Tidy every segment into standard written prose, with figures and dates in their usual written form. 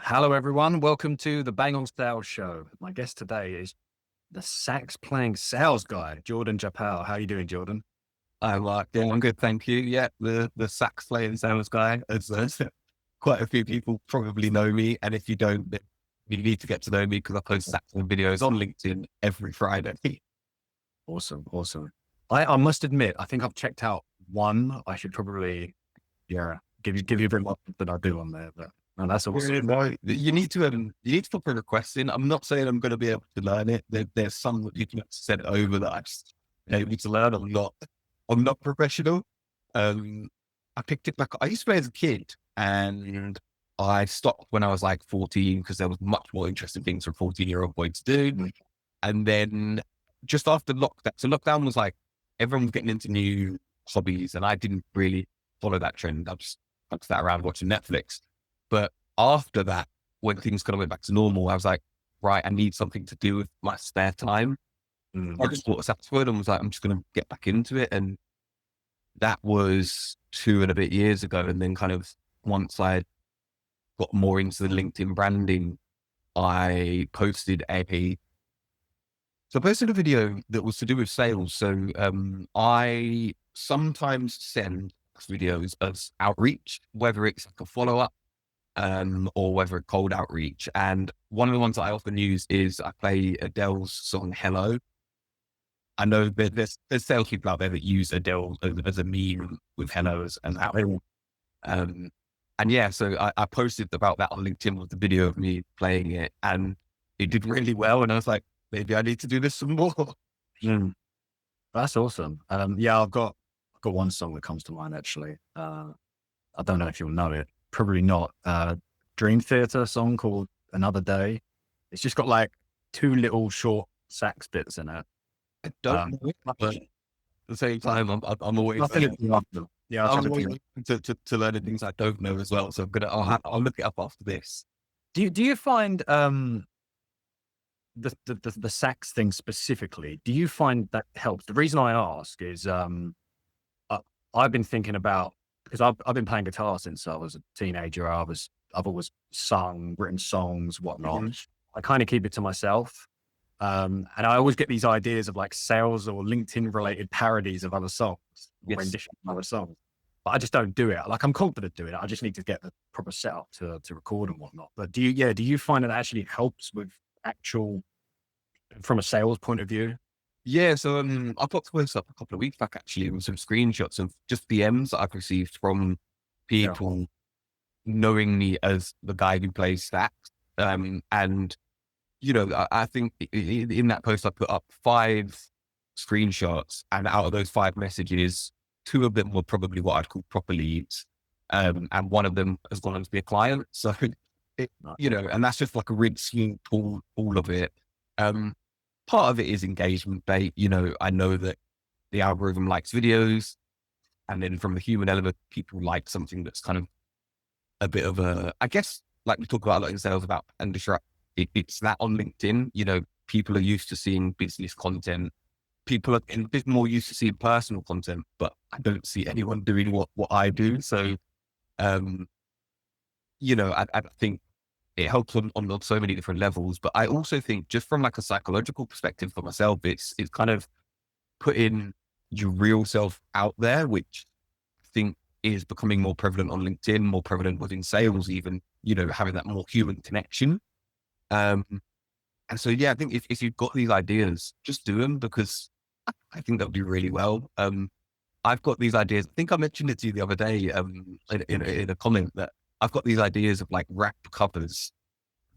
Hello, everyone. Welcome to the Bang on Sales Show. My guest today is the sax playing sales guy, Jordan Japal. How are you doing, Jordan? I'm good, thank you. Yeah, the sax playing sales guy. As quite a few people probably know me, and if you don't, then you need to get to know me because I post saxophone videos on LinkedIn every Friday. Awesome, awesome. I must admit, I think I've checked out one. I should probably, yeah, give you a bit more than I do on there. But no, that's Yeah, awesome. no, you need to put a request in. I'm not saying I'm going to be able to learn it. There's some that you can send over that I just able to learn. I'm not professional. Um, I picked it back. I used to play as a kid, and I stopped when I was like 14 because there was much more interesting things for a 14-year-old boy to do. And then just after lockdown, so lockdown was like everyone was getting into new hobbies, and I didn't really follow that trend. I just sat around watching Netflix. But after that, when things kind of went back to normal, I was like, right, I need something to do with my spare time. Mm. I just bought a saxophone and was like, I'm just going to get back into it. And that was 2 and a bit years ago. And then kind of once I got more into the LinkedIn branding, I posted a So I posted a video that was to do with sales. So I sometimes send videos as outreach, whether it's like a follow up or whether it's cold outreach. And one of the ones that I often use is I play Adele's song "Hello." I know that there's salespeople out there that use Adele as a meme with "Hellos" and that. Um, and yeah, so I posted about that on LinkedIn with the video of me playing it, and it did really well. And I was like, maybe I need to do this some more. Mm. That's awesome. Yeah, I've got one song that comes to mind actually. I don't know if you'll know it. Probably not. Dream Theater song called Another Day. It's just got like two little short sax bits in it. I don't Um, know it, but at the same time, I'm always nothing interrupted. Yeah, I'll try I'm to always do it. open to learning things I don't know as well. So I'll look it up after this. Do you find the sax thing specifically? Do you find that helps? The reason I ask is I, I've been thinking about because I've been playing guitar since I was a teenager. I've always sung, written songs, whatnot. Mhm. I kind of keep it to myself. And I always get these ideas of like sales or LinkedIn related parodies of other songs, Yes. renditions of other songs. But I just don't do it. Like I'm confident doing it. I just need to get the proper setup to record and whatnot. But do you find it actually helps with actual from a sales point of view? Yeah. So I popped this up a couple of weeks back actually with some screenshots of just DMs that I've received from Yeah. people knowing me as the guy who plays sax. And I think in that post I put up 5 screenshots, and out of those 5 messages, 2 of them were probably what I'd call proper leads, and one of them has gone on to be a client. So, Right. and that's just like a rinse and all of it. Um, Part of it is engagement bait. I know that the algorithm likes videos, and then from the human element, people like something that's kind of a bit of I guess, like we talk about a lot in sales about and disrupt. It's that on LinkedIn, people are used to seeing business content. People are a bit more used to seeing personal content, but I don't see anyone doing what I do. So, um, I think it helps on so many different levels. But I also think just from like a psychological perspective for myself, it's kind of putting your real self out there, which I think is becoming more prevalent on LinkedIn, more prevalent within sales, even, having that more human connection. Um, and so, yeah, I think if you've got these ideas, just do them because I think they'll do really well. I've got these ideas. I think I mentioned it to you the other day, in a comment that I've got these ideas of like rap covers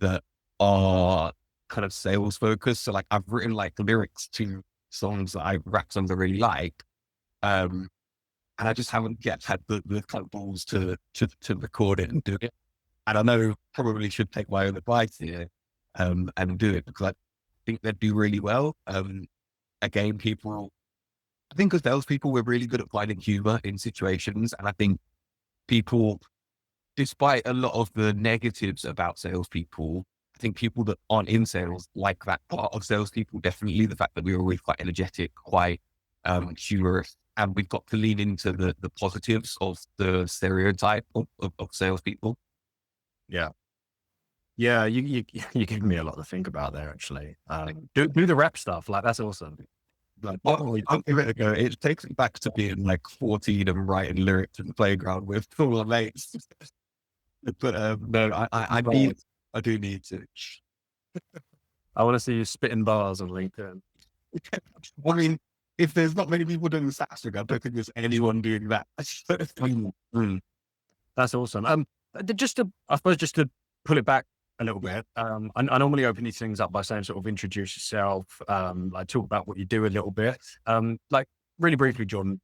that are kind of sales focused. So like I've written like lyrics to songs that rap songs I really like. Um, and I just haven't yet had the kind of balls to record it and do it. And I know probably should take my own advice here, and do it because I think they'd do really well. Again, I think as salespeople, we're really good at finding humor in situations. And I think people, despite a lot of the negatives about salespeople, I think people that aren't in sales like that part of salespeople, definitely the fact that we're always quite energetic, quite humorous. And we've got to lean into the positives of the stereotype of salespeople. Yeah. Yeah, you give me a lot to think about there, actually. Do the rap stuff, like, that's awesome. Like, I'll give it a go. It takes me back to being like 14 and writing lyrics in the playground with all my mates. But no, I do need to. I wanna see you spitting bars on LinkedIn. I mean, if there's not many people doing the sax ring, I don't think there's anyone doing that. Mm. That's awesome. Just to, I suppose, just to pull it back a little bit, I normally open these things up by saying sort of introduce yourself, like talk about what you do a little bit. Like really briefly, John,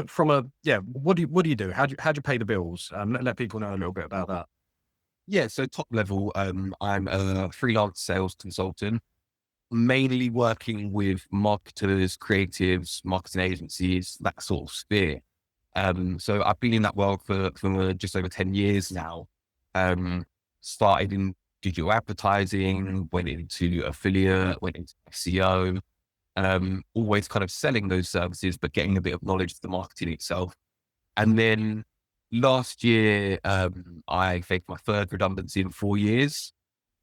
from a, yeah, what do you do? How do you pay the bills? Let people know a little bit about that. Yeah, so top level, I'm a freelance sales consultant, mainly working with marketers, creatives, marketing agencies, that sort of sphere. So I've been in that world for just over 10 years now. Um, Started in digital advertising, went into affiliate, went into SEO, always kind of selling those services, but getting a bit of knowledge of the marketing itself. And then last year, I faced my third redundancy in 4 years,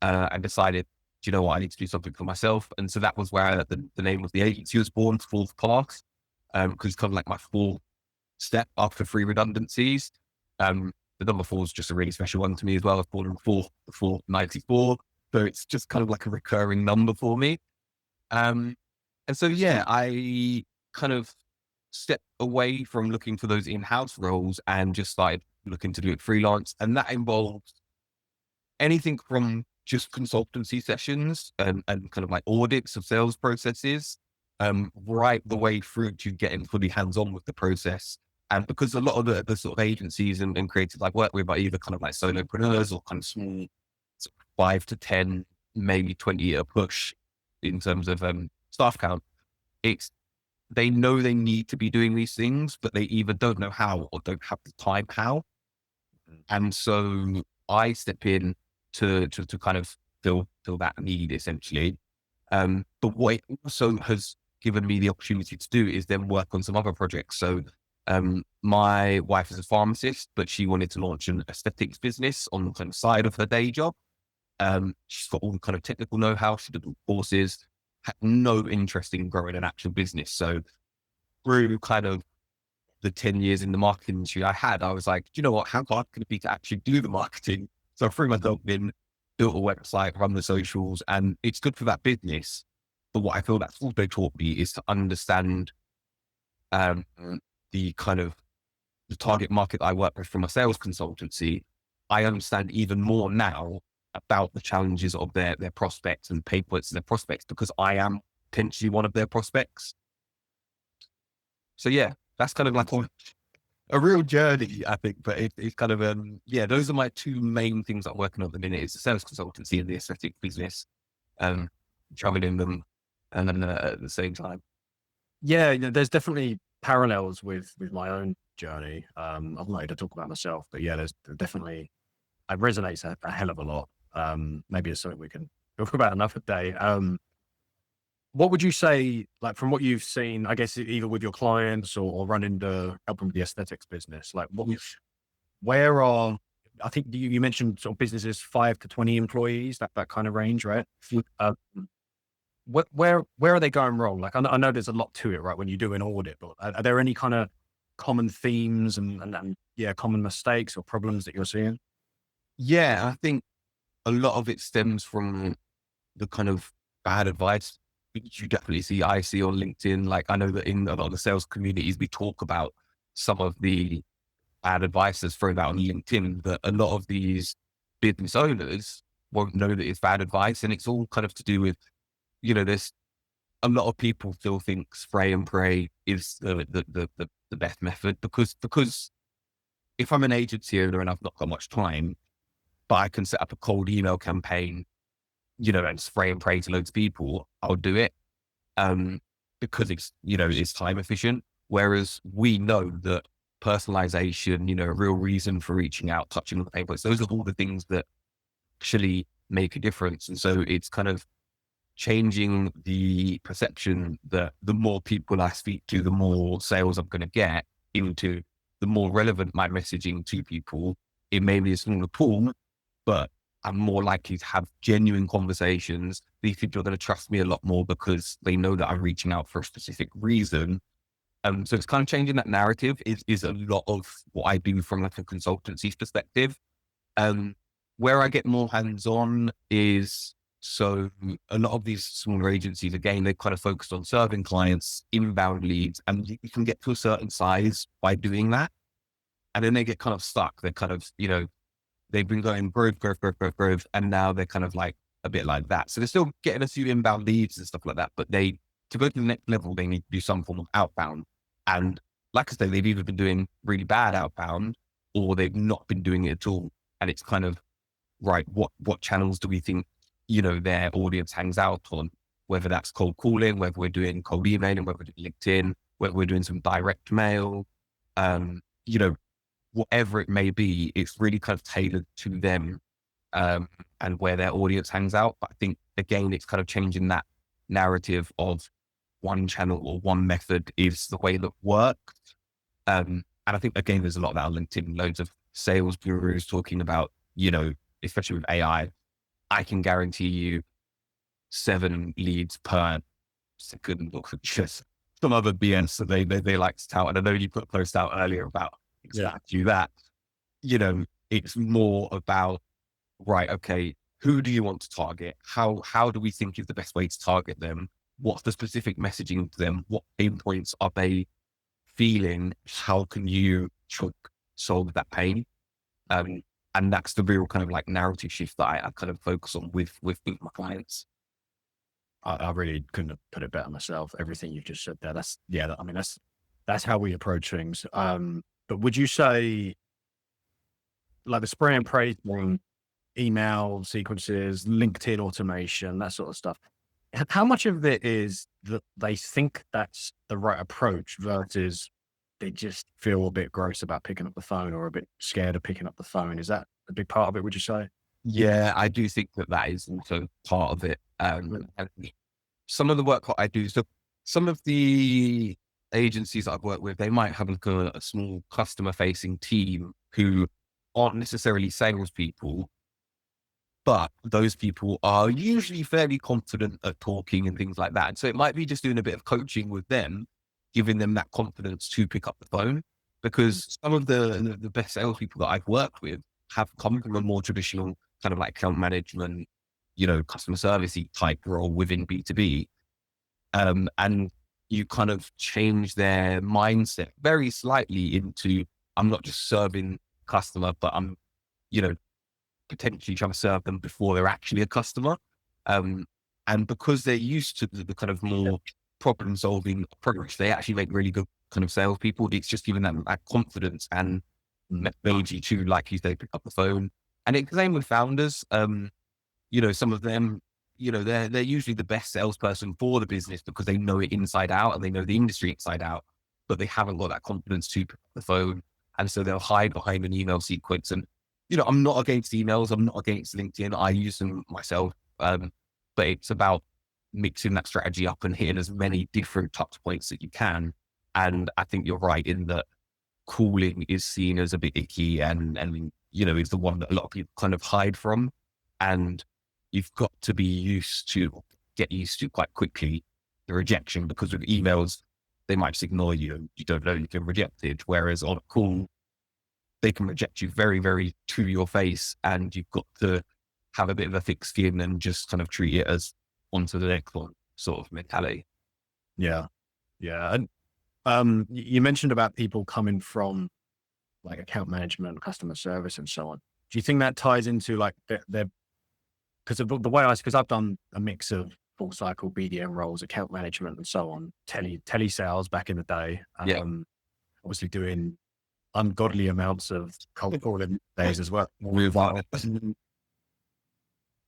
and decided, do you know what, I need to do something for myself. And so that was where the name of the agency was born, Fourth Path, because it's kind of like my fourth step after three redundancies. The number four is just a really special one to me as well. I was born in the 494. So it's just kind of like a recurring number for me. Um, and so, yeah, I kind of stepped away from looking for those in-house roles and just started looking to do it freelance. And that involves anything from just consultancy sessions and kind of like audits of sales processes, right the way through to getting fully hands-on with the process. And because a lot of the sort of agencies and creatives I work with are either kind of like solopreneurs or kind of small, sort of 5 to 10, maybe 20 a push in terms of staff count. It's They know they need to be doing these things, but they either don't know how or don't have the time how. And so I step in to kind of fill that need essentially. But what it also has given me the opportunity to do is then work on some other projects. So my wife is a pharmacist, but she wanted to launch an aesthetics business on the kind of side of her day job. She's got all the kind of technical know-how. She did all the courses, had no interest in growing an actual business. So through kind of the 10 years in the marketing industry I was like, do you know what? How hard can it be to actually do the marketing? So I threw myself in, built a website, run the socials, and it's good for that business. But what I feel that's also taught me is to understand um, the kind of the target market I work with from a sales consultancy. I understand even more now about the challenges of their prospects and pain points of their prospects because I am potentially one of their prospects. So yeah, that's kind of like a real journey, I think. But it's kind of yeah, those are my two main things I'm working on at the minute: is the sales consultancy and the aesthetic business. Traveling them, and then at the same time. Yeah, there's definitely parallels with my own journey. I'm not here to talk about myself, but yeah, there's definitely, it resonates a hell of a lot. Maybe it's something we can talk about another day. What would you say, like from what you've seen, I guess either with your clients or running helping with the aesthetics business, like where are, I think you mentioned sort of businesses 5 to 20 employees, that kind of range, right? Uh, where are they going wrong? Like I know there's a lot to it, right? When you do an audit, but are there any kind of common themes and yeah, common mistakes or problems that you're seeing? Yeah, I think a lot of it stems from the kind of bad advice which you definitely I see on LinkedIn. Like I know that in a lot of the sales communities, we talk about some of the bad advice that's thrown out on LinkedIn that a lot of these business owners won't know that it's bad advice. And it's all kind of to do with, there's a lot of people still think spray and pray is the best method because if I'm an agency owner and I've not got much time, but I can set up a cold email campaign, and spray and pray to loads of people, I'll do it. Because it's time efficient. Whereas we know that personalization, a real reason for reaching out, touching on the pain points, those are all the things that actually make a difference. And so it's kind of changing the perception that the more people I speak to, the more sales I'm going to get, into the more relevant my messaging to people. It may be a smaller pool, but I'm more likely to have genuine conversations. These people are going to trust me a lot more because they know that I'm reaching out for a specific reason. So it's kind of changing that narrative is a lot of what I do from like a consultancy perspective. Um, where I get more hands-on is, so a lot of these smaller agencies, again, they kind of focused on serving clients, inbound leads, and you can get to a certain size by doing that. And then they get kind of stuck. They're kind of, they've been going growth, growth, growth, growth, growth, and now they're kind of like a bit like that. So they're still getting a few inbound leads and stuff like that, but to go to the next level, they need to do some form of outbound. And like I say, they've either been doing really bad outbound or they've not been doing it at all. And it's kind of, right, what channels do we think, their audience hangs out on? Whether that's cold calling, whether we're doing cold emailing, whether we're doing LinkedIn, whether we're doing some direct mail, um, you know, whatever it may be, it's really kind of tailored to them, and where their audience hangs out. But I think again, it's kind of changing that narrative of one channel or one method is the way that works. And I think again, there's a lot of that on LinkedIn, loads of sales gurus talking about, especially with AI, I can guarantee you 7 leads per second, or just some other BS that they like to tout. And I know you put a post out earlier about exactly that. It's more about, right, okay, who do you want to target? How do we think is the best way to target them? What's the specific messaging to them? What pain points are they feeling? How can you solve that pain? And that's the real kind of like narrative shift that I kind of focus on with my clients. I really couldn't have put it better myself. Everything you've just said there. I mean, that's how we approach things. But would you say like the spray and pray thing, email sequences, LinkedIn automation, that sort of stuff? How much of it is that they think that's the right approach versus they just feel a bit gross about picking up the phone or a bit scared of picking up the phone? Is that a big part of it, would you say? Yeah, I do think that is also part of it. And some of the work that I do, so some of the agencies that I've worked with, they might have like a small customer facing team who aren't necessarily salespeople, but those people are usually fairly confident at talking and things like that. And so it might be just doing a bit of coaching with them, giving them that confidence to pick up the phone. Because some of the best salespeople that I've worked with have come from a more traditional kind of like account management, customer service type role within B2B. And you kind of change their mindset very slightly into, I'm not just serving customer, but I'm, you know, potentially trying to serve them before they're actually a customer. And because they're used to the kind of more problem solving approach, they actually make really good kind of salespeople. It's just giving them that confidence and methodology to, like you say, pick up the phone. And it's the same with founders. Some of them, they're usually the best salesperson for the business because they know it inside out and they know the industry inside out, but they haven't got that confidence to pick up the phone. And so they'll hide behind an email sequence. And, I'm not against emails. I'm not against LinkedIn. I use them myself. But it's about mixing that strategy up and hitting as many different touch points that you can. And I think you're right in that calling is seen as a bit icky and is the one that a lot of people kind of hide from. And you've got to get used to quite quickly the rejection, because with emails, they might just ignore you. You don't know you've been rejected. Whereas on a call, they can reject you very, very to your face. And you've got to have a bit of a thick skin and just kind of treat it as on to the next one sort of mentality. Yeah. Yeah. And you mentioned about people coming from like account management, customer service, and so on. Do you think that ties into like their because of the way because I've done a mix of full cycle BDM roles, account management, and so on, telesales back in the day. Yeah. Obviously doing ungodly amounts of cold calling days as well.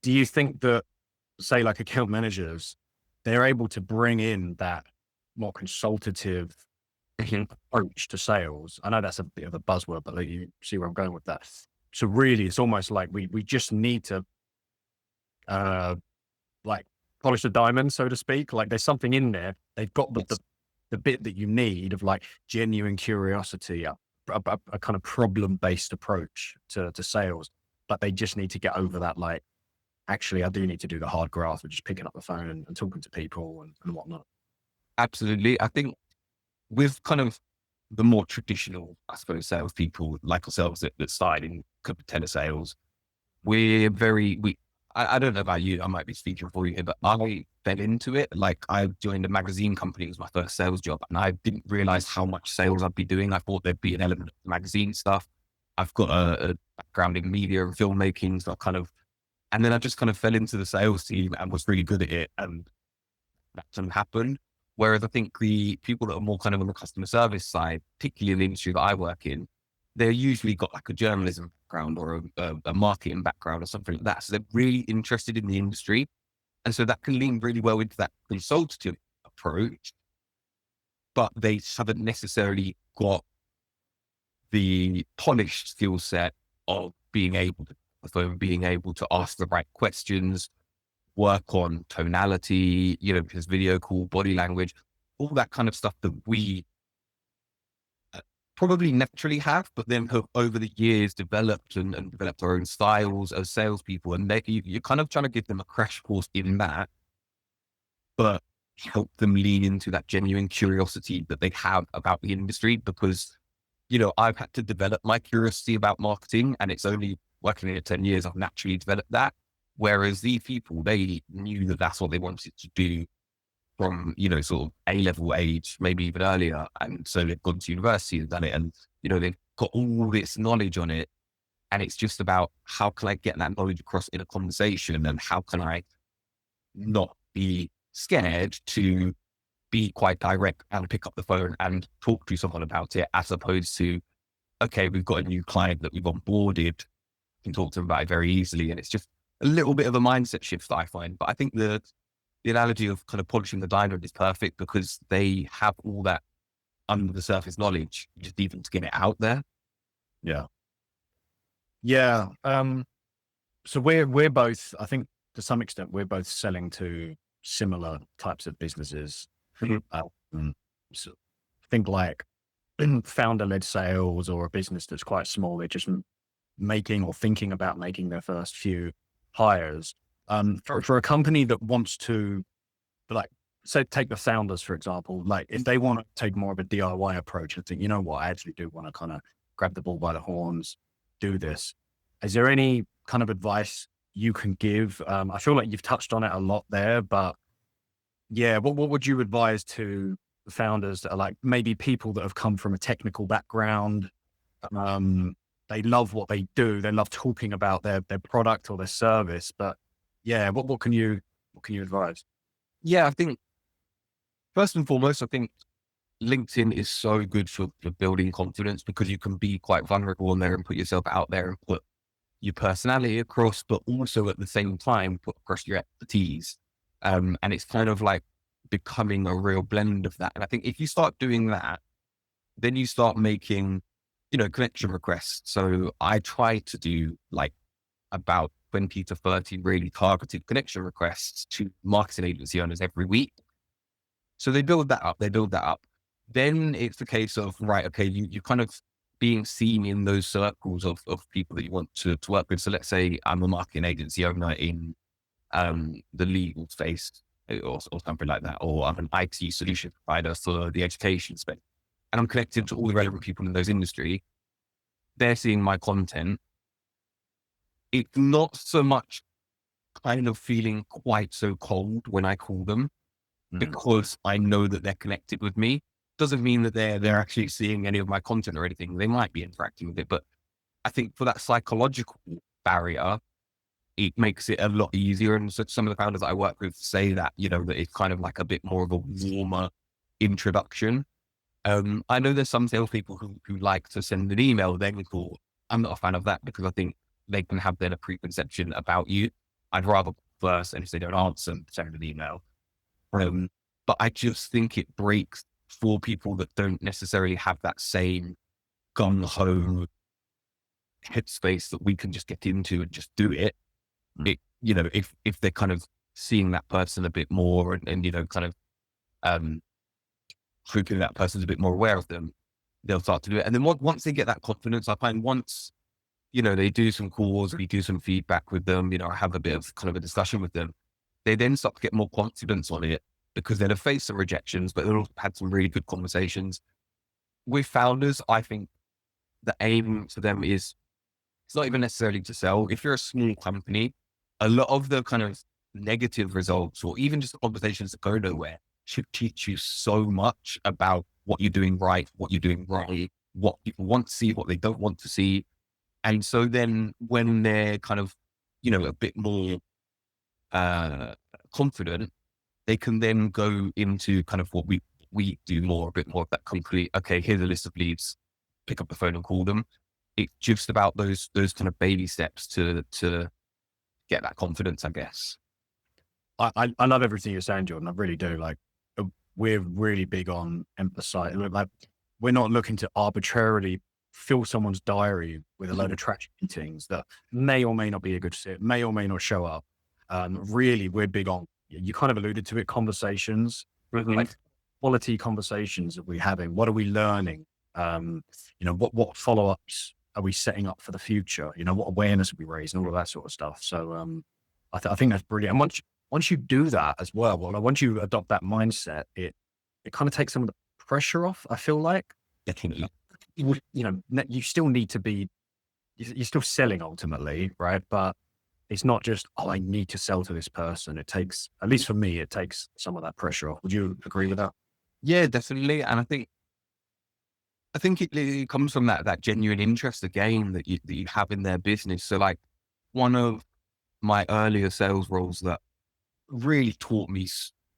Do you think that, say, like account managers, they're able to bring in that more consultative approach to sales? I know that's a bit of a buzzword, but like, you see where I'm going with that. So really, it's almost like we just need to like polish the diamond, so to speak. Like there's something in there. They've got the bit that you need of like genuine curiosity, a kind of problem based approach to sales. but they just need to get over that, like, actually, I do need to do the hard graft of just picking up the phone and talking to people and whatnot. Absolutely. I think with kind of the more traditional, I suppose, salespeople like ourselves that started in telesales, we're very, I don't know about you, I might be speaking for you here, but I fell into it. Like I joined a magazine company, it was my first sales job, and I didn't realize how much sales I'd be doing. I thought there'd be an element of magazine stuff. I've got a background in media and filmmaking, so I kind of, and then I just kind of fell into the sales team and was really good at it. And that can happen. Whereas I think the people that are more kind of on the customer service side, particularly in the industry that I work in, they're usually got like a journalism background or a marketing background or something like that. So they're really interested in the industry. And so that can lean really well into that consultative approach, but they haven't necessarily got the polished skill set of being able to, being able to ask the right questions, work on tonality, his video call, body language, all that kind of stuff that we probably naturally have, but then have over the years developed and developed our own styles as salespeople. And you're kind of trying to give them a crash course in that, but help them lean into that genuine curiosity that they have about the industry. Because, I've had to develop my curiosity about marketing, and it's only working in it 10 years, I've naturally developed that. Whereas these people, they knew that that's what they wanted to do from, sort of A-level age, maybe even earlier. And so they've gone to university and done it. And, they've got all this knowledge on it. And it's just about how can I get that knowledge across in a conversation, and how can I not be scared to be quite direct and pick up the phone and talk to someone about it, as opposed to, okay, we've got a new client that we've onboarded, can talk to them about it very easily. And it's just a little bit of a mindset shift that I find. But I think the analogy of kind of polishing the diamond is perfect, because they have all that under the surface knowledge, just even to get it out there. Yeah. Yeah. So we're both, I think to some extent, we're both selling to similar types of businesses. Mhm. So think like founder-led sales, or a business that's quite small. They're just making or thinking about making their first few hires. For a company that wants to, like, say, take the founders, for example, like if they want to take more of a DIY approach and think, you know what, I actually do want to kind of grab the bull by the horns, do this. Is there any kind of advice you can give? I feel like you've touched on it a lot there, but yeah, what would you advise to the founders that are like maybe people that have come from a technical background? They love what they do. They love talking about their product or their service, but yeah, what can you advise? Yeah, I think first and foremost, I think LinkedIn is so good for building confidence, because you can be quite vulnerable on there and put yourself out there and put your personality across, but also at the same time put across your expertise. And it's kind of like becoming a real blend of that. And I think if you start doing that, then you start making, connection requests. So I try to do like about 20 to 30 really targeted connection requests to marketing agency owners every week. So they build that up, Then it's the case of, right, okay, you're kind of being seen in those circles of people that you want to work with. So let's say I'm a marketing agency owner in the legal space, or something like that, or I'm an IT solution provider for the education space, and I'm connected to all the relevant people in those industry. They're seeing my content. It's not so much kind of feeling quite so cold when I call them, Mm, because I know that they're connected with me. Doesn't mean that they're actually seeing any of my content or anything. They might be interacting with it, but I think for that psychological barrier, it makes it a lot easier. And so some of the founders that I work with say that, that it's kind of like a bit more of a warmer introduction. I know there's some salespeople who like to send an email, then call. I'm not a fan of that, because I think they can have then a preconception about you. I'd rather first, and if they don't answer, send an email. Um, but I just think it breaks for people that don't necessarily have that same gung ho headspace that we can just get into and just do it. mm. If they're kind of seeing that person a bit more, and kind of hoping that person's a bit more aware of them, they'll start to do it. And then once they get that confidence, I find once you know, they do some calls, we do some feedback with them, you know, I have a bit of kind of a discussion with them. They then start to get more confidence on it because they'll have faced some rejections, but they'll have had some really good conversations. With founders, I think the aim for them is it's not even necessarily to sell. If you're a small company, a lot of the kind of negative results or even just the conversations that go nowhere should teach you so much about what you're doing right, what you're doing wrong, what people want to see, what they don't want to see. And so then when they're kind of, you know, a bit more uh, confident, they can then go into kind of what we do more, a bit more of that complete, okay, here's a list of leads, pick up the phone and call them. It's just about those kind of baby steps to get that confidence, I guess. I love everything you're saying, Jordan. I really do. Like, we're really big on emphasizing, like, we're not looking to arbitrarily fill someone's diary with a load of trash meetings that may or may not be a good fit, may or may not show up. Really, we're big on, you kind of alluded to it, conversations, Mhm. like quality conversations that we're having. What are we learning? You know, what follow-ups are we setting up for the future? You know, what awareness are we raising, all of that sort of stuff. So, I think that's brilliant. And once you do that as well, once you adopt that mindset, it kind of takes some of the pressure off. I feel like, Definitely. you know, you still need to be, you're still selling ultimately, right? But it's not just, oh, I need to sell to this person. It takes, at least for me, it takes some of that pressure off. Would you agree with that? Yeah, definitely. And I think it comes from that genuine interest again that you have in their business. So like one of my earlier sales roles that really taught me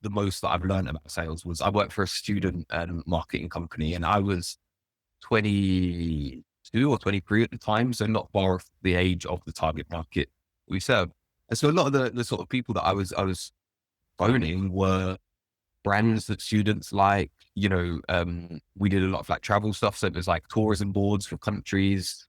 the most that I've learned about sales was I worked for a student marketing company and I was 22 or 23 at the time. So not far off the age of the target market we serve. And so a lot of the sort of people that I was phoning were brands that students like, you know, we did a lot of like travel stuff. So it was like tourism boards for countries,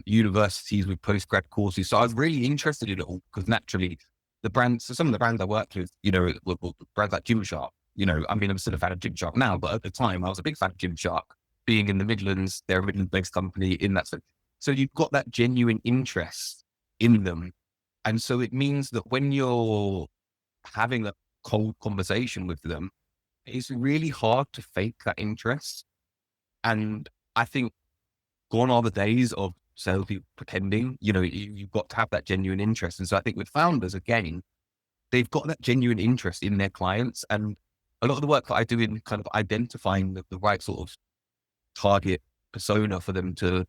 universities with postgrad courses. So I was really interested in it all because naturally the brands, so some of the brands I worked with, you know, were brands like Gymshark. You know, I mean, I'm still a fan of Gymshark now, but at the time I was a big fan of Gymshark. Being in the Midlands, they're a Midlands-based company in that sense. So you've got that genuine interest in them. And so it means that when you're having a cold conversation with them, it's really hard to fake that interest. And I think gone are the days of salespeople pretending, you know, you've got to have that genuine interest. And so I think with founders, again, they've got that genuine interest in their clients. And a lot of the work that I do in kind of identifying the right sort of target persona for them to,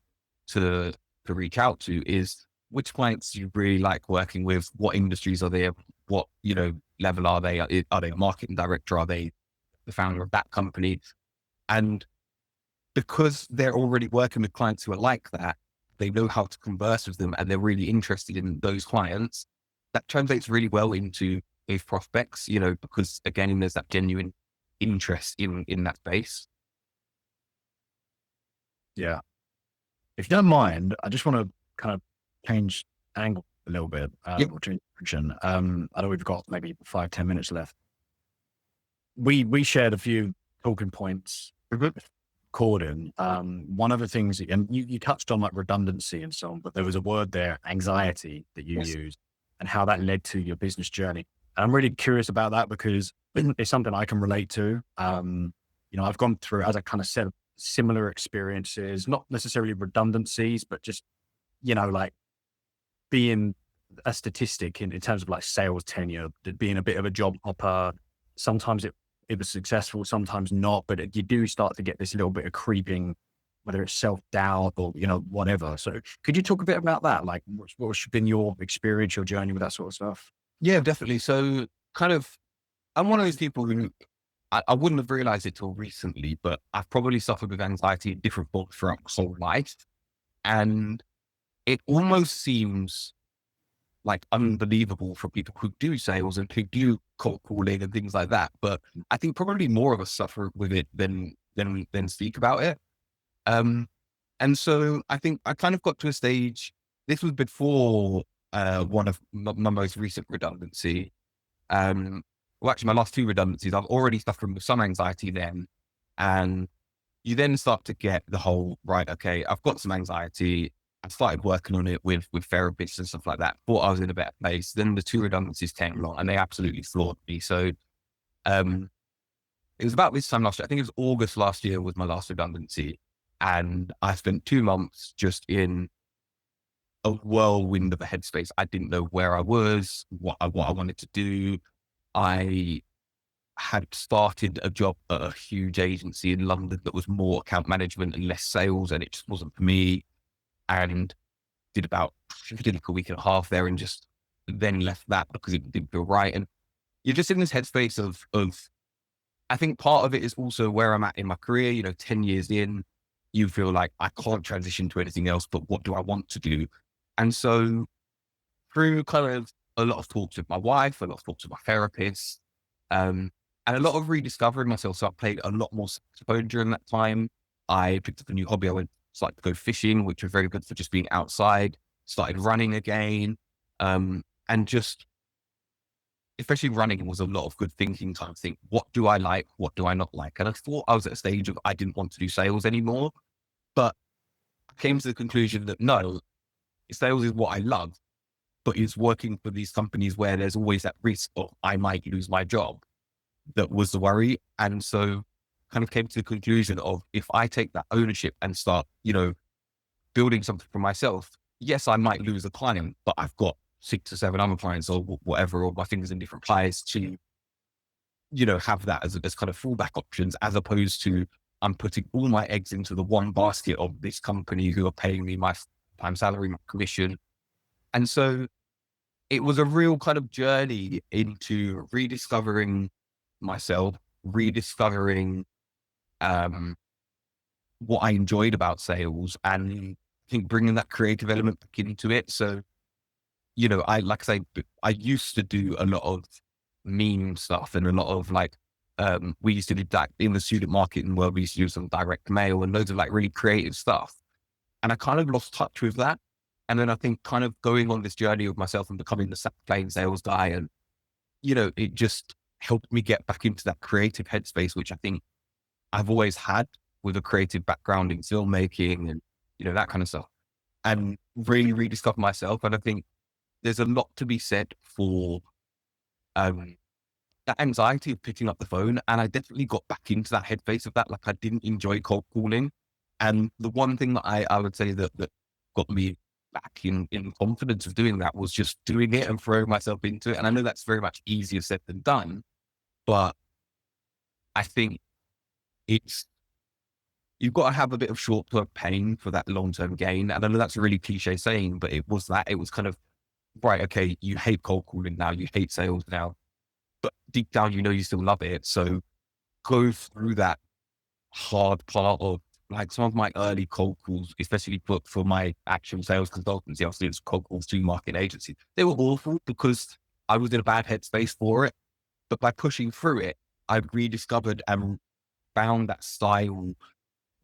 to reach out to is which clients do you really like working with? What industries are they? What, you know, level are they? Are they a marketing director? Are they the founder of that company? And because they're already working with clients who are like that, they know how to converse with them and they're really interested in those clients. That translates really well into those prospects, you know, because again, there's that genuine interest in that space. Yeah. If you don't mind, I just want to kind of change angle a little bit, Yep. or change direction. I know we've got maybe 5-10 minutes left. We shared a few talking points Mhm. recording. One of the things, and you touched on like redundancy and so on, but there was a word there, anxiety, that you Yes. used, and how that led to your business journey. And I'm really curious about that because it's something I can relate to. You know, I've gone through, as I kind of said, similar experiences, not necessarily redundancies, but just, you know, like being a statistic in terms of like sales tenure, being a bit of a job hopper. Sometimes it was successful, sometimes not, but you do start to get this little bit of creeping, whether it's self-doubt or, you know, whatever. So could you talk a bit about that? Like what's been your experience, your journey with that sort of stuff? Yeah, definitely. So kind of, I'm one of those people who I wouldn't have realized it till recently, but I've probably suffered with anxiety in different forms throughout my whole life. And it almost seems like unbelievable for people who do sales and who do cold calling and things like that. But I think probably more of us suffer with it than speak about it. Um, and so I think I kind of got to a stage. This was before one of my most recent redundancy. Well, actually, my last two redundancies, I've already suffered with some anxiety then, and you then start to get the whole right. Okay, I've got some anxiety. I started working on it with therapists and stuff like that. Thought I was in a better place. Then the two redundancies came along and they absolutely floored me. So um, it was about this time last year. I think it was August last year was my last redundancy. And I spent 2 months just in a whirlwind of a headspace. I didn't know where I was, what I wanted to do. I had started a job at a huge agency in London that was more account management and less sales, and it just wasn't for me. And did like a week and a half there, and just then left that because it didn't feel right. And you're just in this headspace of I think part of it is also where I'm at in my career. 10 years in, you feel like I can't transition to anything else, but what do I want to do? And so through kind of a lot of talks with my wife, a lot of talks with my therapist, um, and a lot of rediscovering myself. So I played a lot more saxophone during that time. I picked up a new hobby. I went started to go fishing, which was very good for just being outside. Started running again, and just especially running was a lot of good thinking time. Think, what do I like? What do I not like? And I thought I was at a stage of I didn't want to do sales anymore, but I came to the conclusion that no, sales is what I love, but it's working for these companies where there's always that risk of I might lose my job. That was the worry. And so kind of came to the conclusion of if I take that ownership and start, building something for myself, yes, I might lose a client, but I've got 6 or 7 other clients or whatever, or my fingers in different pies to, have that as kind of fallback options, as opposed to I'm putting all my eggs into the one basket of this company who are paying me my time salary, my commission. And so it was a real kind of journey into rediscovering myself, rediscovering um, what I enjoyed about sales, and I think bringing that creative element back into it. So, I like I say, I used to do a lot of meme stuff and a lot of we used to do that in the student marketing world. We used to do some direct mail and loads of like really creative stuff. And I kind of lost touch with that. And then I think kind of going on this journey of myself and becoming the plain sales guy, and, it just helped me get back into that creative headspace, which I think I've always had with a creative background in filmmaking and, that kind of stuff, and really rediscover myself. And I think there's a lot to be said for, um, that anxiety of picking up the phone. And I definitely got back into that headspace of that. Like I didn't enjoy cold calling. And the one thing that I would say that got me back in confidence of doing that was just doing it and throwing myself into it. And I know that's very much easier said than done, but I think it's, you've got to have a bit of short-term pain for that long-term gain. And I know that's a really cliche saying, but it was kind of, right, okay, you hate cold calling now, you hate sales now, but deep down, you still love it. So go through that hard part of like some of my early cold calls, especially for my actual sales consultancy. I was doing cold calls to market agencies. They were awful because I was in a bad headspace for it. But by pushing through it, I rediscovered and found that style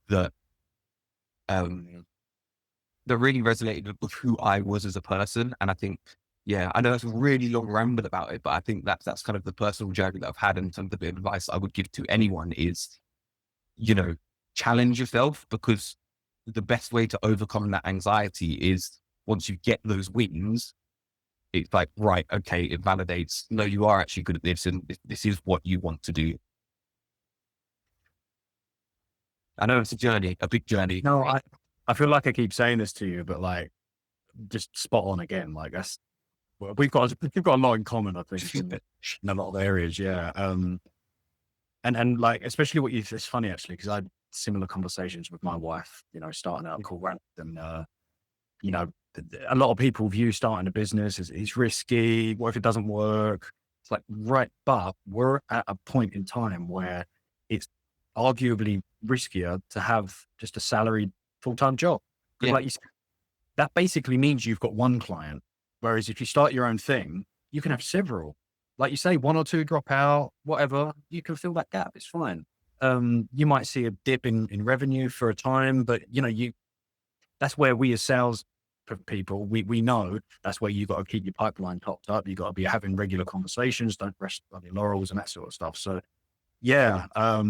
that, um, that really resonated with who I was as a person. And I think, yeah, I know that's a really long ramble about it, but I think that's kind of the personal journey that I've had, and some of the bit of advice I would give to anyone is, you know, challenge yourself, because the best way to overcome that anxiety is once you get those wins, it's like, right, okay, it validates, no, you are actually good at this and this is what you want to do. I know it's a journey, a big journey. No, I feel like I keep saying this to you, but like just spot on again. Like that's well, we've got a lot in common, I think, in a lot of areas. Yeah. And like especially what you, it's funny actually because I had similar conversations with my wife. Starting out cool rant, and a lot of people view starting a business as it's risky. What if it doesn't work? It's like, right, but we're at a point in time where it's arguably riskier to have just a salaried full-time job. Because Yeah. like you said, that basically means you've got one client. Whereas if you start your own thing, you can have several. Like you say, one or two drop out, whatever, you can fill that gap. It's fine. You might see a dip in revenue for a time, but that's where we as sales people, we know that's where you got to keep your pipeline topped up. You got to be having regular conversations, don't rest on your laurels and that sort of stuff. So yeah, I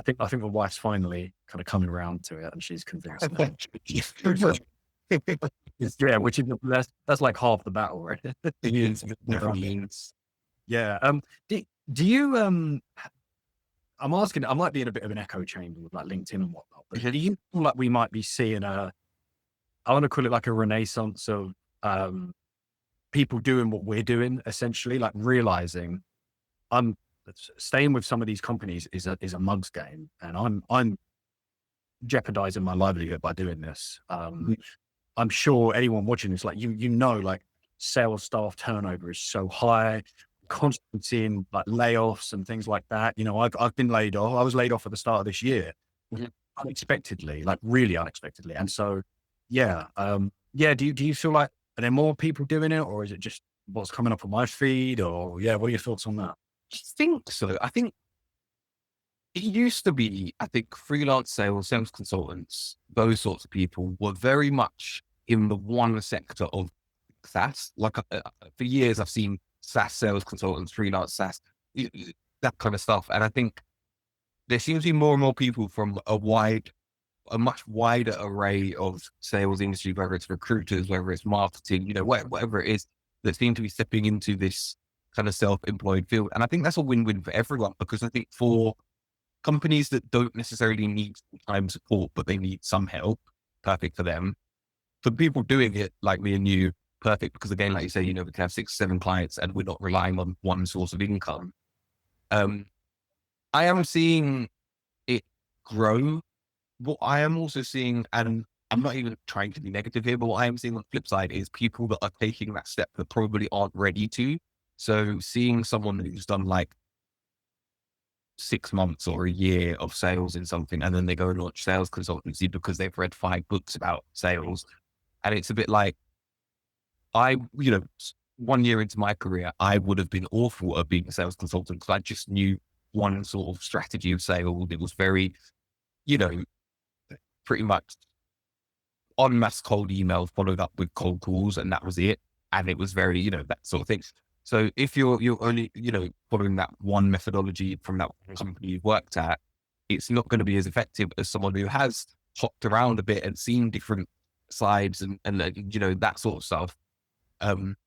think my wife's finally kind of coming around to it, and she's convinced now. Yeah, which is that's like half the battle, right? It is, it Um, definitely is. yeah. Do, do you I'm asking, I might be in a bit of an echo chamber with like LinkedIn and whatnot, but do you feel like we might be seeing I want to call it like a renaissance of um people doing what we're doing, essentially, like realizing I'm staying with some of these companies is a mug's game, and I'm jeopardizing my livelihood by doing this. I'm sure anyone watching this, like like sales staff turnover is so high, constant seeing like layoffs and things like that. I've been laid off. I was laid off at the start of this year, Mhm. unexpectedly, like really unexpectedly. And so, yeah, yeah. Do you feel like are there more people doing it, or is it just what's coming up on my feed? Or yeah, what are your thoughts on that? I think so. I think it used to be, I think freelance sales consultants, those sorts of people were very much in the one sector of SaaS. Like for years, I've seen SaaS sales consultants, freelance SaaS, that kind of stuff. And I think there seems to be more and more people from a much wider array of sales industry, whether it's recruiters, whether it's marketing, whatever it is, that seem to be stepping into this kind of self-employed field. And I think that's a win-win for everyone, because I think for companies that don't necessarily need full-time support, but they need some help, perfect for them. For people doing it like me and you, perfect, because again, like you say, we can have 6, 7 clients and we're not relying on one source of income. Um, I am seeing it grow. What I am also seeing, and I'm not even trying to be negative here, but what I am seeing on the flip side is people that are taking that step that probably aren't ready to. So seeing someone who's done like 6 months or a year of sales in something, and then they go and launch sales consultancy because they've read 5 books about sales. And it's a bit like, I, 1 year into my career, I would have been awful at being a sales consultant because I just knew one sort of strategy of sales. It was very, you know, pretty much on mass cold emails followed up with cold calls, and that was it. And it was very, that sort of thing. So if you're only, following that one methodology from that company you've worked at, it's not going to be as effective as someone who has hopped around a bit and seen different sides and that sort of stuff. Um,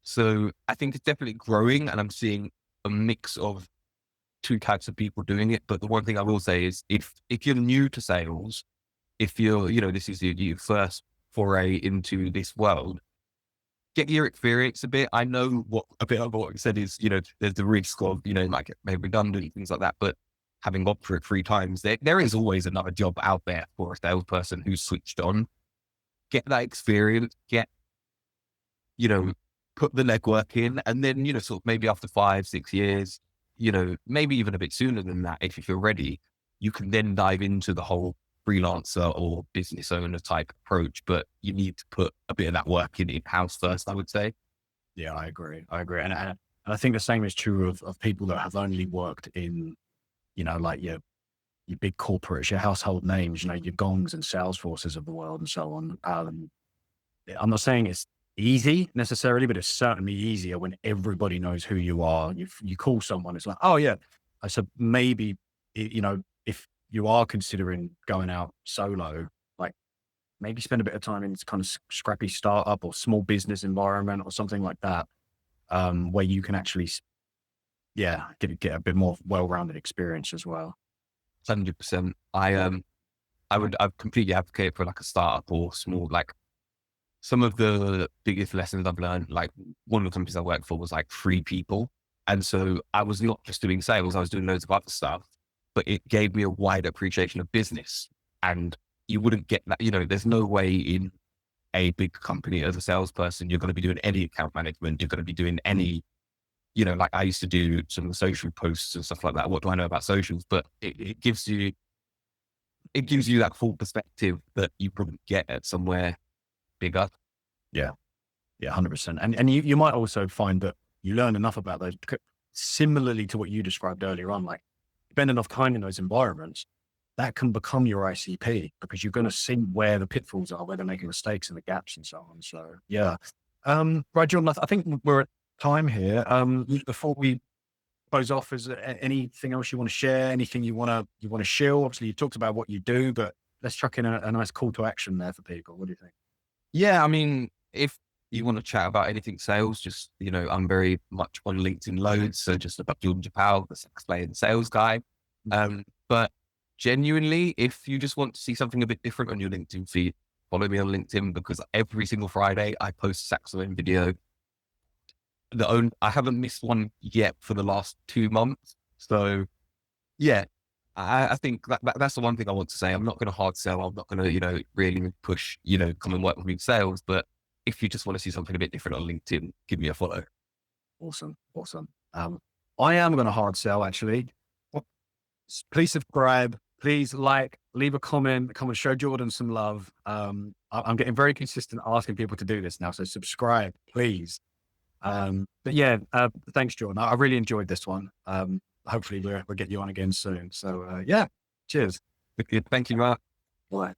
so I think it's definitely growing, and I'm seeing a mix of two types of people doing it. But the one thing I will say is, if you're new to sales, if you're, this is your first foray into this world, get your experience a bit. I know what a bit of what you said is, there's the risk of, like get made redundant, things like that. But having gone through it 3 times, there is always another job out there for a salesperson who's switched on. Get that experience, you know, put the legwork in, and then, sort of maybe after 5, 6 years, maybe even a bit sooner than that, if you feel ready, you can then dive into the whole freelancer or business owner type approach. But you need to put a bit of that work in house first, I would say. Yeah, I agree. I agree. And I think the same is true of people that have only worked in, like your big corporates, your household names, your Gongs and Salesforces of the world and so on. I'm not saying it's easy necessarily, but it's certainly easier when everybody knows who you are. You call someone, it's like, oh yeah. I said, maybe, if you are considering going out solo, like maybe spend a bit of time in kind of scrappy startup or small business environment or something like that, where you can actually, yeah, get a bit more well-rounded experience as well. 100%. I've completely advocate for like a startup or small, like some of the biggest lessons I've learned, like one of the companies I worked for was like 3 people. And so I was not just doing sales, I was doing loads of other stuff, but it gave me a wide appreciation of business. And you wouldn't get that, there's no way in a big company as a salesperson, you're going to be doing any account management. You're going to be doing any, like I used to do some of the social posts and stuff like that. What do I know about socials? But it gives you that full perspective that you probably get at somewhere bigger. Yeah. Yeah, 100%. And you might also find that you learn enough about those, similarly to what you described earlier on, like spend enough time in those environments, that can become your ICP because you're going to see where the pitfalls are, where they're making mistakes and the gaps and so on. So yeah. Right, John, I think we're at time here. Before we close off, is there anything else you want to share? Anything you want to shill? Obviously you talked about what you do, but let's chuck in a nice call to action there for people. What do you think? Yeah, I mean, if you want to chat about anything sales, just, I'm very much on LinkedIn loads. So just about Jordan Japal, the sex player and sales guy. But genuinely, if you just want to see something a bit different on your LinkedIn feed, follow me on LinkedIn because every single Friday I post a saxophone video. I haven't missed one yet for the last 2 months. So yeah, I think that's the one thing I want to say. I'm not going to hard sell. I'm not going to, really push, come and work with me in sales. But if you just want to see something a bit different on LinkedIn, give me a follow. Awesome. Awesome. I am going to hard sell actually. Please subscribe. Please like, leave a comment, come and show Jordan some love. I'm getting very consistent asking people to do this now. So subscribe, please. But yeah, thanks, Jordan. I really enjoyed this one. Hopefully we'll get you on again soon. So yeah, cheers. Thank you, Mark. Bye.